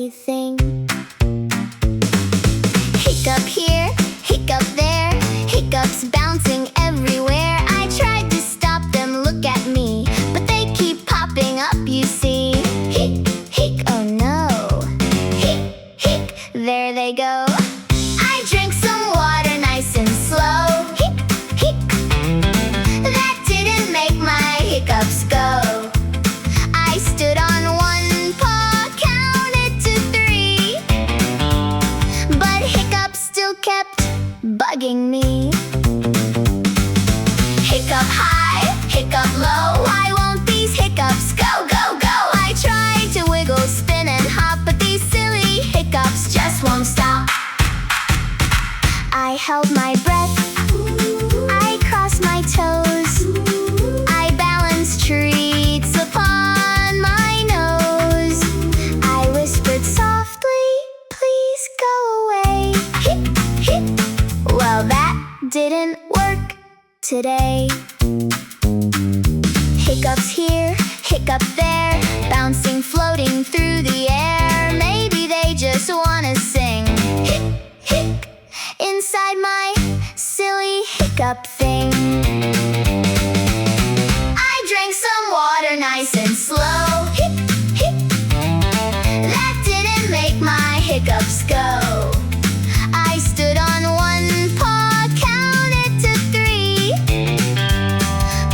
everything. Hiccup here, hiccup there, hiccups bouncing everywhere. I tried to stop them, look at me, but they keep popping up, you see. Hic, hic, oh no. Hic, hic, there they go. I drank some water nice and slow. Hic, hic, that didn't make my hiccups go. I stood on one paw, counted to 3, but hiccups still kept bugging me. Hiccup high, hiccup low, why won't these hiccups go, go, go? I tried to wiggle, spin and hop, but these silly hiccups just won't stop. I held my breath, I crossed my toes, I balanced treats upon my nose. I whispered softly, please go away. Hip, hip, well that didn't work today. Hiccups here, hiccup there, bouncing, floating through the air. Maybe they just wanna sing. Hic, hic, inside my silly hiccup thing. I drank some water nice and slow. Hic, hic, that didn't make my hiccups go. I stood on one paw, counted to 3,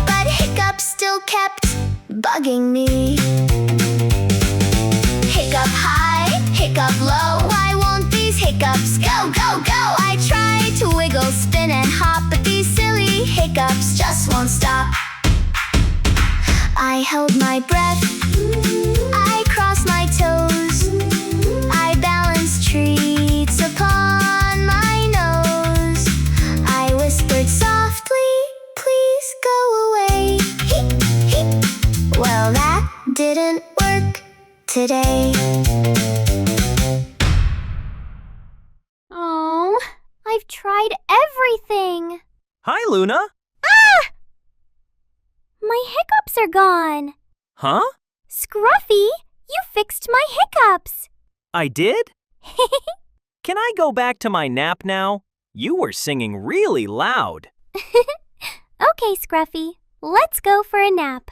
but hiccups still kept bugging me. Hiccup high, hiccup low, why won't these hiccups go, go, go? I tried to wiggle, spin and hop, but these silly hiccups just won't stop. I held my breath, I crossed my toes, I balanced treats upon my nose. I whispered softly, please go away. Hic, hic, well that didn't work today. Oh, I've tried everything. Hi, Luna. Ah! My hiccups are gone. Huh? Scruffy, you fixed my hiccups. I did? Can I go back to my nap now? You were singing really loud. Okay, Scruffy, let's go for a nap.